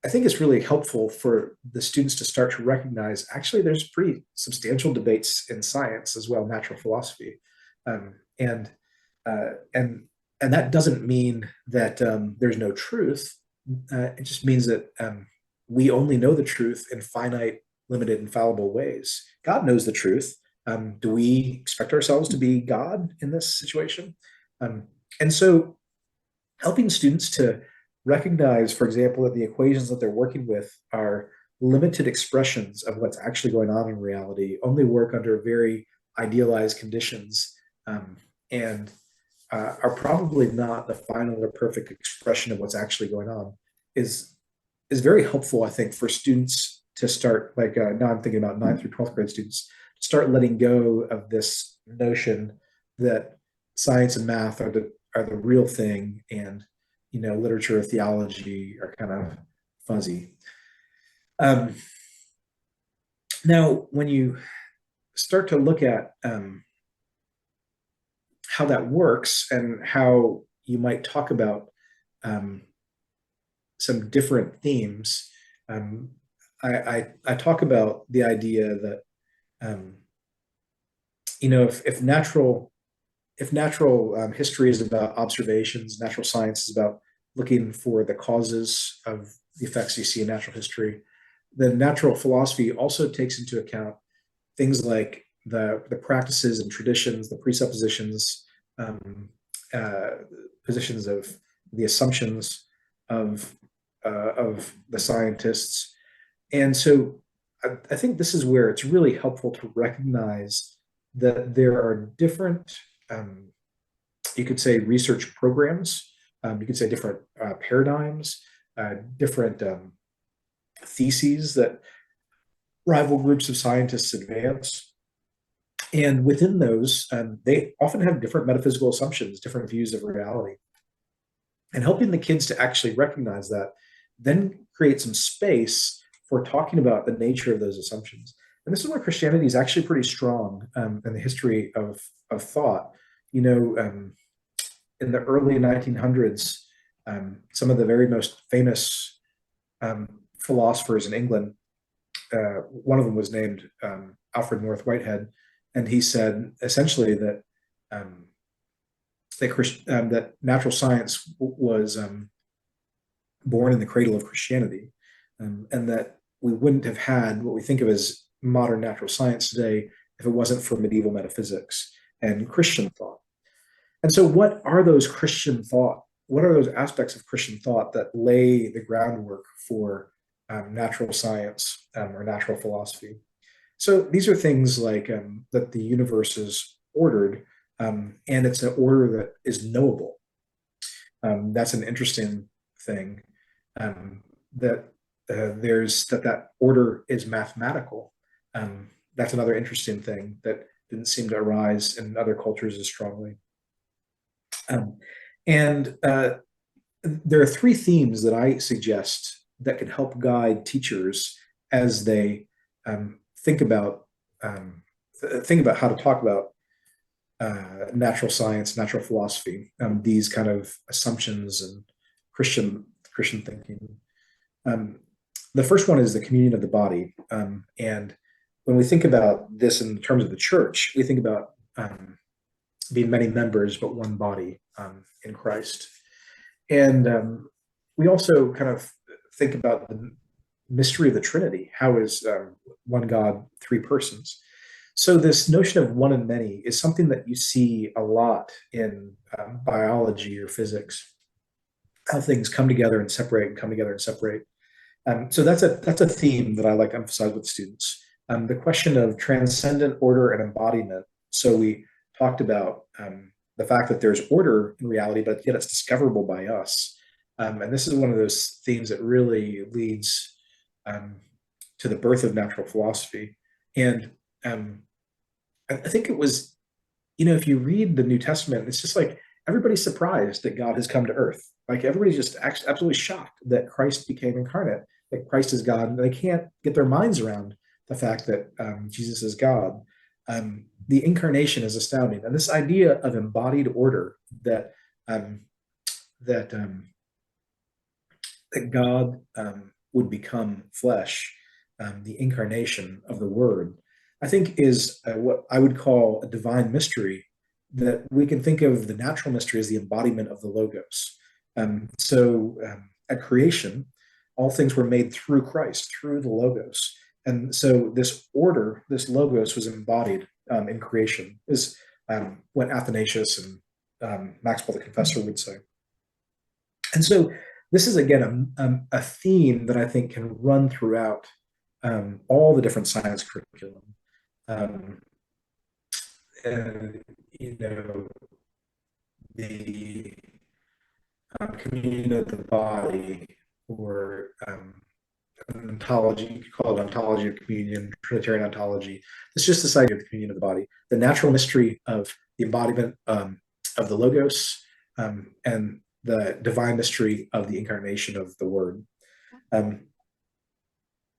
think it's really helpful for the students to start to recognize actually there's pretty substantial debates in science as well, natural philosophy, and that doesn't mean that there's no truth. It just means that we only know the truth in finite, limited, infallible ways. God knows the truth. Do we expect ourselves to be God in this situation? And so helping students to recognize, for example, that the equations that they're working with are limited expressions of what's actually going on in reality, only work under very idealized conditions, and are probably not the final or perfect expression of what's actually going on, is very helpful, I think, for students to start, like now I'm thinking about 9th through 12th grade students, start letting go of this notion that science and math are the real thing, and literature or theology are kind of fuzzy. Now, when you start to look at how that works and how you might talk about some different themes, I talk about the idea that if natural history is about observations, natural science is about looking for the causes of the effects you see in natural history, then natural philosophy also takes into account things like the practices and traditions, the presuppositions, positions of the assumptions of the scientists. And so I think this is where it's really helpful to recognize that there are different, you could say, research programs, you could say different paradigms, different theses that rival groups of scientists advance. And within those, they often have different metaphysical assumptions, different views of reality. And helping the kids to actually recognize that then create some space for talking about the nature of those assumptions. And this is where Christianity is actually pretty strong in the history of thought. In the early 1900s, some of the very most famous philosophers in England, one of them was named Alfred North Whitehead, and he said essentially that that natural science was born in the cradle of Christianity, and that we wouldn't have had what we think of as modern natural science today if it wasn't for medieval metaphysics and Christian thought. And so, what are those Christian thought? What are those aspects of Christian thought that lay the groundwork for natural science or natural philosophy? So these are things like that the universe is ordered, and it's an order that is knowable. That's an interesting thing. That that order is mathematical. That's another interesting thing that didn't seem to arise in other cultures as strongly. And there are three themes that I suggest that can help guide teachers as they think about how to talk about natural science, natural philosophy, these kind of assumptions and Christian thinking. The first one is the communion of the body, and when we think about this in terms of the church, we think about being many members but one body in Christ, and we also kind of think about the mystery of the Trinity. How is one God, three persons? So this notion of one and many is something that you see a lot in biology or physics, how things come together and separate and come together and separate. So that's a theme that I like to emphasize with students. The question of transcendent order and embodiment. So we talked about the fact that there's order in reality, but yet it's discoverable by us. And this is one of those themes that really leads to the birth of natural philosophy. And I think it was, if you read the New Testament, it's just like everybody's surprised that God has come to earth. Like everybody's just absolutely shocked that Christ became incarnate, that Christ is God, and they can't get their minds around the fact that Jesus is God. The incarnation is astounding, and this idea of embodied order that that God would become flesh, the incarnation of the Word, I think is what I would call a divine mystery. That we can think of the natural mystery as the embodiment of the Logos. At creation, all things were made through Christ, through the Logos. And so this order, this Logos, was embodied in creation, is what Athanasius and Maxwell the Confessor would say. And so this is, again, a theme that I think can run throughout all the different science curriculum. And, the communion of the body, or ontology, you could call it ontology of communion, Trinitarian ontology. It's just this idea of the communion of the body, the natural mystery of the embodiment of the Logos, and the divine mystery of the incarnation of the Word. And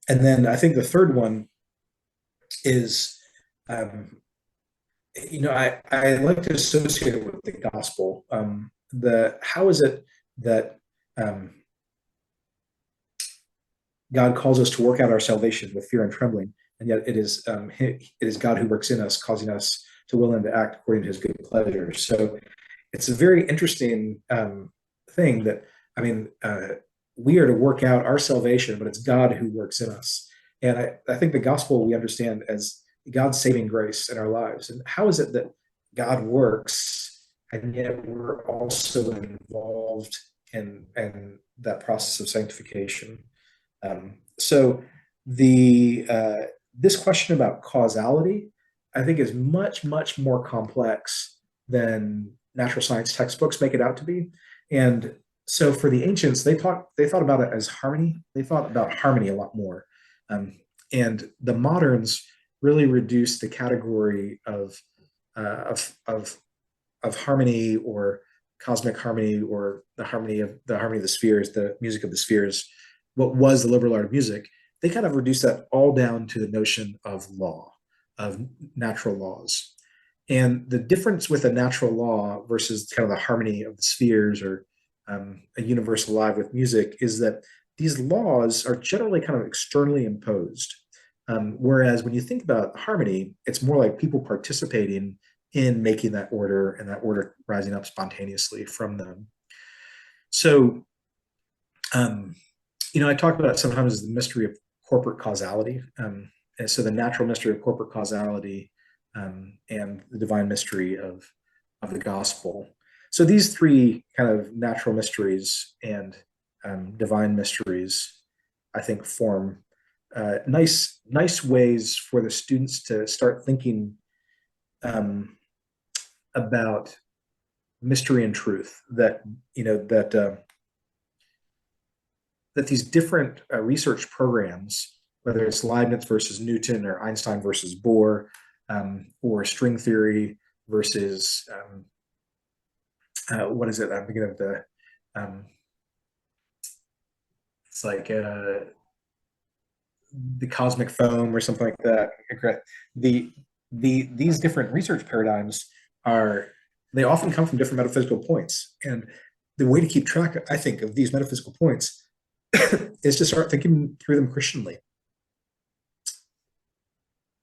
then I think the third one is, I like to associate it with the gospel. How is it that God calls us to work out our salvation with fear and trembling, and yet it is God who works in us, causing us to will and to act according to His good pleasure. So it's a very interesting thing that, we are to work out our salvation, but it's God who works in us. And I think the gospel we understand as God's saving grace in our lives. And how is it that God works, and yet we're also involved in that process of sanctification? So this question about causality, I think, is much, much more complex than natural science textbooks make it out to be. And so for the ancients, they thought about it as harmony. They thought about harmony a lot more. And the moderns really reduced the category of harmony, or cosmic harmony, or the harmony of the spheres, the music of the spheres, what was the liberal art of music. They kind of reduced that all down to the notion of law, of natural laws. And the difference with a natural law versus kind of the harmony of the spheres, or a universe alive with music, is that these laws are generally kind of externally imposed. Whereas when you think about harmony, it's more like people participating in making that order and that order rising up spontaneously from them. So, I talk about it sometimes as the mystery of corporate causality. And so the natural mystery of corporate causality and the divine mystery of the gospel. So these three kind of natural mysteries and divine mysteries, I think, form nice ways for the students to start thinking about mystery and truth. That these different research programs, whether it's Leibniz versus Newton or Einstein versus Bohr, or string theory versus what is it? I'm thinking of it's like the cosmic foam or something like that. These different research paradigms they often come from different metaphysical points, and the way to keep track, I think, of these metaphysical points is to start thinking through them Christianly.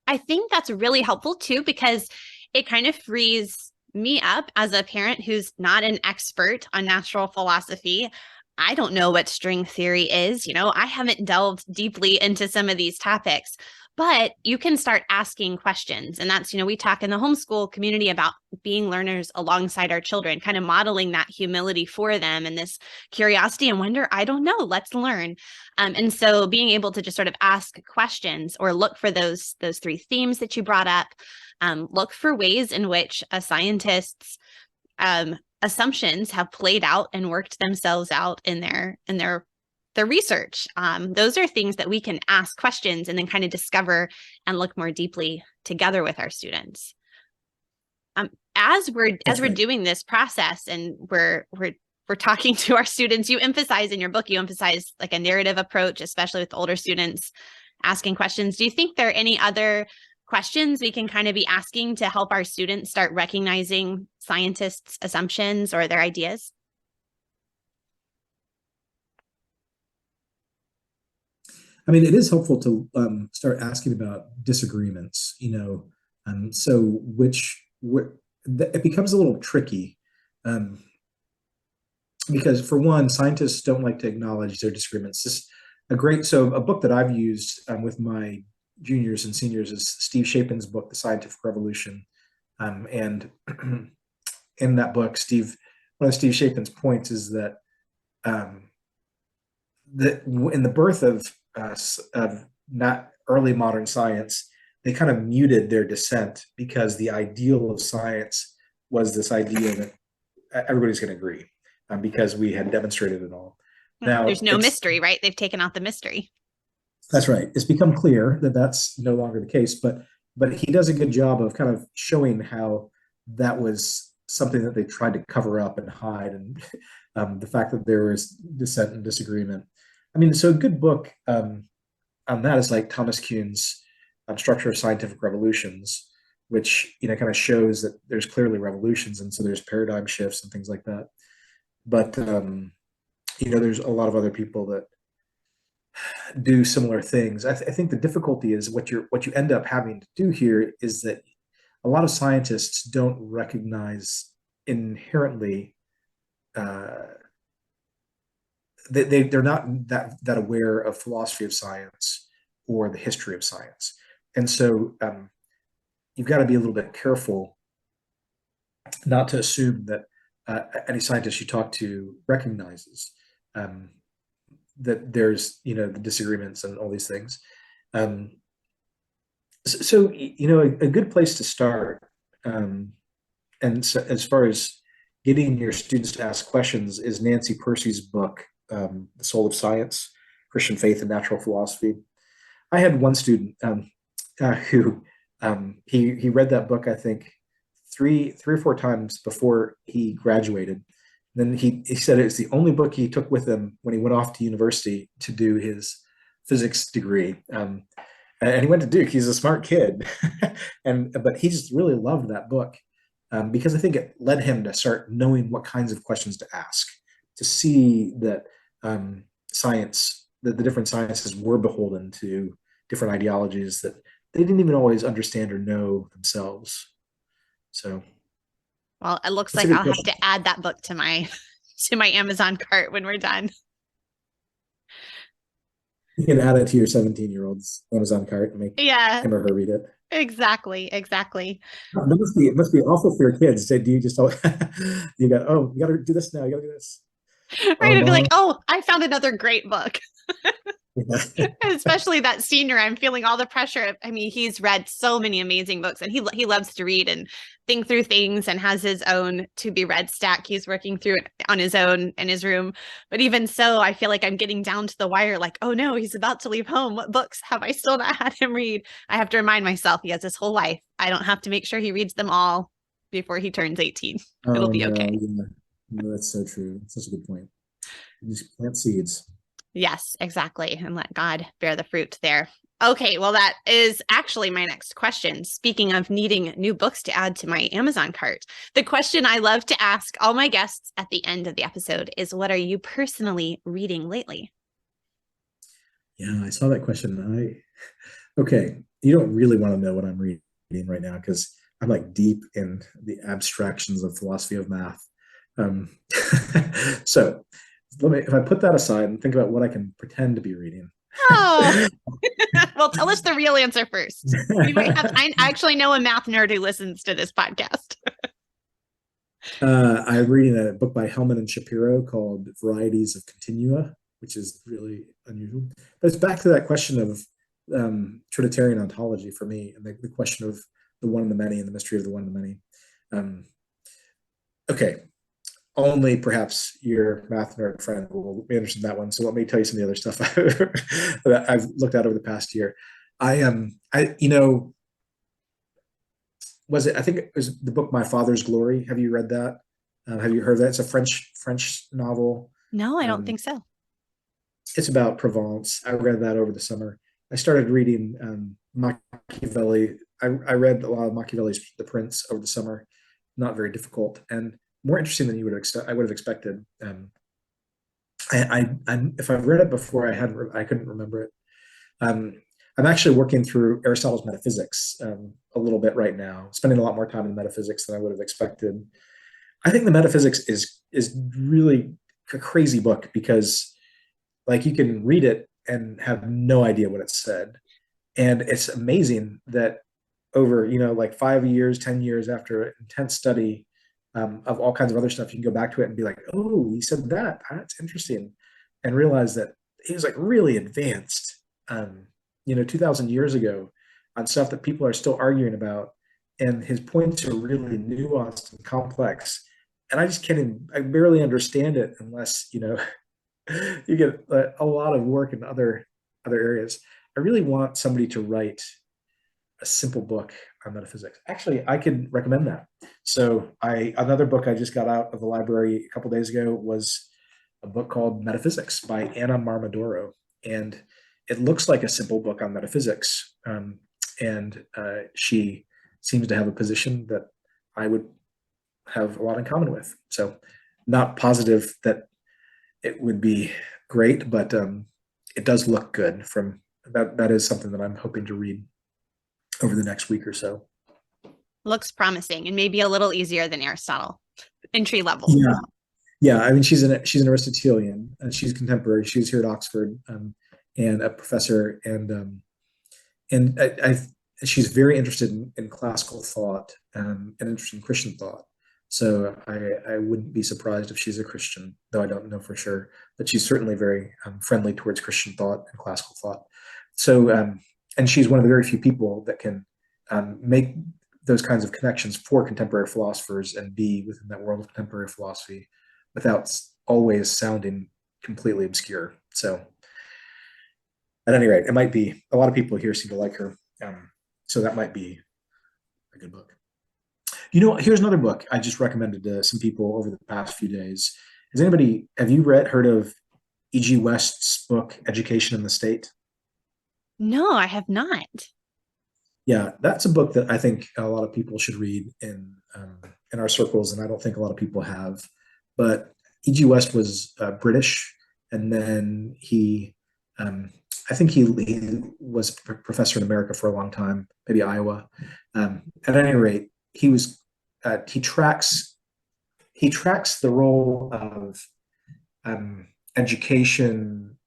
I think that's really helpful too, because it kind of frees me up as a parent who's not an expert on natural philosophy. I don't know what string theory is. I haven't delved deeply into some of these topics, but you can start asking questions. And that's, we talk in the homeschool community about being learners alongside our children, kind of modeling that humility for them and this curiosity and wonder. I don't know, let's learn. And so being able to just sort of ask questions or look for those three themes that you brought up, look for ways in which a scientist's assumptions have played out and worked themselves out in their research. Those are things that we can ask questions and then kind of discover and look more deeply together with our students. As we're doing this process and we're talking to our students, you emphasize in your book, like a narrative approach, especially with older students asking questions. Do you think there are any other questions we can kind of be asking to help our students start recognizing scientists' assumptions or their ideas? I mean, it is helpful to start asking about disagreements, so it becomes a little tricky, because for one, scientists don't like to acknowledge their disagreements. A book that I've used with my juniors and seniors is Steve Chapin's book, The Scientific Revolution. And in that book, one of Steve Chapin's points is that in the birth of not early modern science, they kind of muted their dissent because the ideal of science was this idea that everybody's going to agree because we had demonstrated it all. Now, there's no mystery, right? They've taken out the mystery. That's right. It's become clear that that's no longer the case, but he does a good job of kind of showing how that was something that they tried to cover up and hide, and the fact that there was dissent and disagreement. I mean, so a good book on that is like Thomas Kuhn's Structure of Scientific Revolutions, which kind of shows that there's clearly revolutions, and so there's paradigm shifts and things like that. But there's a lot of other people that do similar things. I think the difficulty is what you end up having to do here is that a lot of scientists don't recognize inherently they're not that aware of philosophy of science or the history of science, and so you've got to be a little bit careful not to assume that any scientist you talk to recognizes that there's the disagreements and all these things. So a good place to start, and so as far as getting your students to ask questions, is Nancy Percy's book, The Soul of Science: Christian Faith and Natural Philosophy. I had one student who he read that book, I think, three or four times before he graduated. Then he said it's the only book he took with him when he went off to university to do his physics degree. And he went to Duke. He's a smart kid, but he just really loved that book because I think it led him to start knowing what kinds of questions to ask, to see that that the different sciences were beholden to different ideologies that they didn't even always understand or know themselves. So Well, it looks that's a like good I'll have question. to add that book to my to my Amazon cart when we're done. You can add it to your 17-year-old's Amazon cart and make Yeah, him or her read it. exactly, exactly. It must be awful for your kids. Do you just you got, oh, you got to do this now. You got to do this. Right, I'd be like, Mom. "Oh, I found another great book." Yeah. Especially that senior, I'm feeling all the pressure. I mean, he's read so many amazing books, and he loves to read and think through things, and has his own to be read stack. He's working through it on his own in his room. But even so, I feel like I'm getting down to the wire. Like, oh no, he's about to leave home. What books have I still not had him read? I have to remind myself he has his whole life. I don't have to make sure he reads them all before he turns 18. It'll Oh be no, okay. yeah. No, that's so true. That's such a good point. You just plant seeds. Yes, exactly. And let God bear the fruit there. Okay, well, that is actually my next question. Speaking of needing new books to add to my Amazon cart, the question I love to ask all my guests at the end of the episode is, what are you personally reading lately? Yeah, I saw that question. Okay, you don't really want to know what I'm reading right now because I'm like deep in the abstractions of philosophy of math. Um, so if I put that aside and think about what I can pretend to be reading. Oh, well, tell us the real answer first. We might have, I actually know a math nerd who listens to this podcast. I'm reading a book by Hellman and Shapiro called Varieties of Continua, which is really unusual. But it's back to that question of Trinitarian ontology for me, and the question of the one and the many and the mystery of the one and the many. Um, okay, only perhaps your math nerd friend will be interested in that one. So let me tell you some of the other stuff that I've looked at over the past year. Was it? I think it was the book My Father's Glory. Have you read that? Have you heard of that? It's a French novel. No, I don't Um, think so. it's about Provence. I read that over the summer. I started reading Machiavelli. I read a lot of Machiavelli's The Prince over the summer. Not very difficult and more interesting than I would have expected. If I've read it before, I couldn't remember it. Um, I'm actually working through Aristotle's Metaphysics a little bit right now, spending a lot more time in metaphysics than I would have expected. I think the Metaphysics is really a crazy book because like you can read it and have no idea what it said, and it's amazing that over like 5 years, 10 years after intense study of all kinds of other stuff, you can go back to it and be like, oh, he said that. That's interesting, and realize that he was like really advanced, 2,000 years ago on stuff that people are still arguing about, and his points are really nuanced and complex. And I just can't even, I barely understand it unless you get a lot of work in other areas. I really want somebody to write a simple book on metaphysics. Actually, I could recommend that. So another book I just got out of the library a couple days ago was a book called Metaphysics by Anna Marmadoro, and it looks like a simple book on metaphysics. And she seems to have a position that I would have a lot in common with. So, not positive that it would be great, but it does look good. From that, that is something that I'm hoping to read over the next week or so. Looks promising and maybe a little easier than Aristotle. Entry level. Yeah, yeah. I mean, she's an Aristotelian, and she's contemporary. She was here at Oxford, and a professor, and she's very interested in classical thought and interested in Christian thought. So I wouldn't be surprised if she's a Christian, though I don't know for sure. But she's certainly very friendly towards Christian thought and classical thought. So and she's one of the very few people that can make those kinds of connections for contemporary philosophers and be within that world of contemporary philosophy without always sounding completely obscure. So at any rate, it might be a lot of people here seem to like her. So that might be a good book. Here's another book I just recommended to some people over the past few days. Have you heard of E.G. West's book, Education in the State? No, I have not. Yeah, that's a book that I think a lot of people should read in our circles, and I don't think a lot of people have. But E.G. West was British, and then I think he was a professor in America for a long time, maybe Iowa. At any rate, he was he tracks the role of education,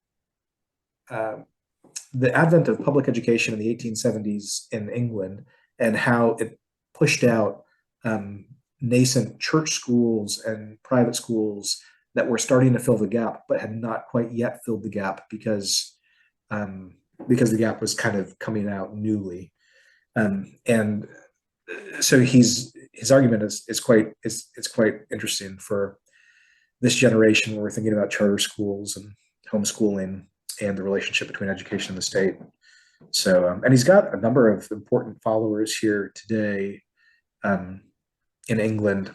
the advent of public education in the 1870s in England, and how it pushed out nascent church schools and private schools that were starting to fill the gap, but had not quite yet filled the gap because the gap was kind of coming out newly. And so his argument is quite interesting for this generation where we're thinking about charter schools and homeschooling and the relationship between education and the state. So, and he's got a number of important followers here today in England.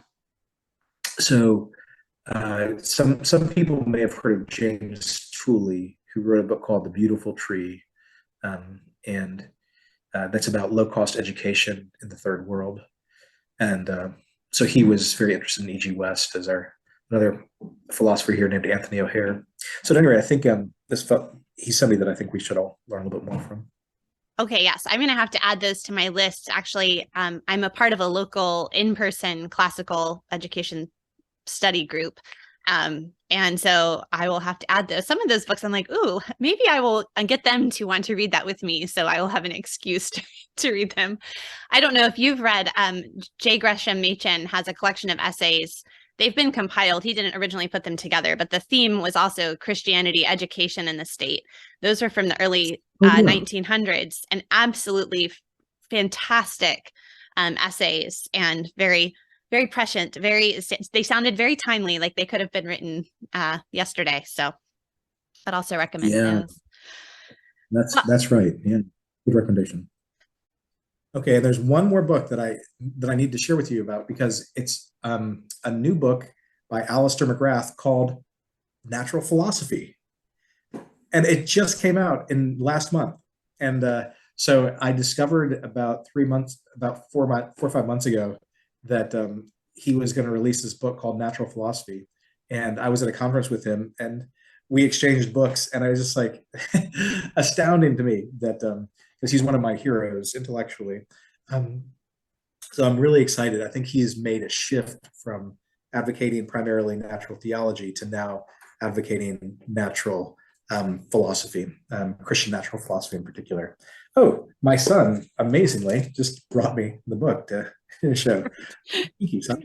So, some people may have heard of James Tooley, who wrote a book called The Beautiful Tree, and that's about low-cost education in the third world. And so he was very interested in E.G. West as another philosopher here named Anthony O'Hare. So at any rate, I think he's somebody that I think we should all learn a little bit more from. Okay, yes, I'm going to have to add those to my list. Actually, I'm a part of a local in-person classical education study group. And so I will have to add those. Some of those books I'm like, ooh, maybe I will get them to want to read that with me. So I will have an excuse to read them. I don't know if you've read, J. Gresham Machen has a collection of essays. They've been compiled. He didn't originally put them together, but the theme was also Christianity, education, and the state. Those were from the early 1900s, and absolutely fantastic essays, and very, very prescient. They sounded very timely, like they could have been written yesterday. So I'd also recommend those. That's right. Yeah, good recommendation. Okay, and there's one more book that I need to share with you about, because it's a new book by Alistair McGrath called Natural Philosophy, and it just came out in last month. And so I discovered about 4 or 5 months ago that he was going to release this book called Natural Philosophy, and I was at a conference with him, and we exchanged books, and I was just like, astounding to me that because he's one of my heroes intellectually. So I'm really excited. I think he's made a shift from advocating primarily natural theology to now advocating natural philosophy, Christian natural philosophy in particular. Oh, my son, amazingly, just brought me the book to show. Thank you, son.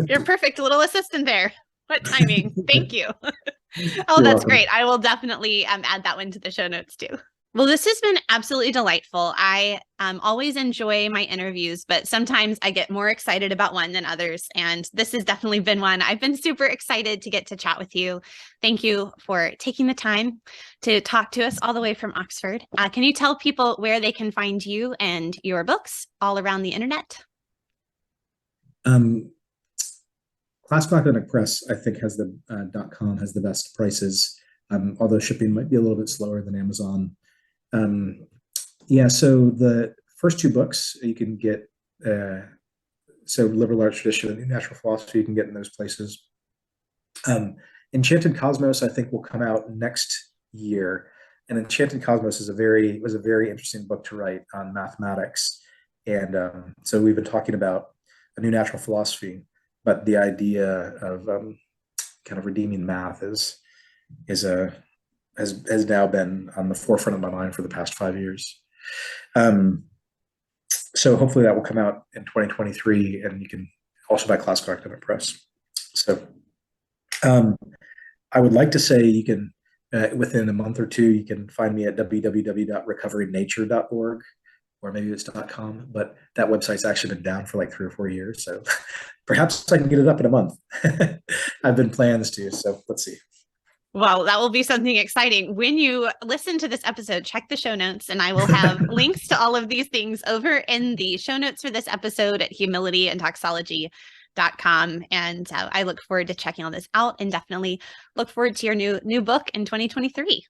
Your perfect little assistant there. What timing. Thank you. Oh, You're that's welcome. Great. I will definitely add that one to the show notes too. Well, this has been absolutely delightful. I always enjoy my interviews, but sometimes I get more excited about one than others. And this has definitely been one. I've been super excited to get to chat with you. Thank you for taking the time to talk to us all the way from Oxford. Can you tell people where they can find you and your books all around the internet? Classical Academic Press, I think, has the .com has the best prices, although shipping might be a little bit slower than Amazon. Yeah, so the first two books you can get, so Liberal Arts Tradition and Natural Philosophy, you can get in those places. Enchanted Cosmos, I think, will come out next year, and Enchanted Cosmos was a very interesting book to write on mathematics, and so we've been talking about a new natural philosophy, but the idea of kind of redeeming math has now been on the forefront of my mind for the past 5 years. So hopefully that will come out in 2023, and you can also buy Classical Academic Press. So I would like to say you can, within a month or two, you can find me at www.recoverynature.org, or maybe it's .com, but that website's actually been down for like 3 or 4 years. So perhaps I can get it up in a month. I've been plans to, so let's see. Well, that will be something exciting. When you listen to this episode, check the show notes, and I will have links to all of these things over in the show notes for this episode at humilityanddoxology.com. And I look forward to checking all this out, and definitely look forward to your new book in 2023.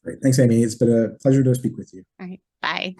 Great. Thanks, Amy. It's been a pleasure to speak with you. All right. Bye.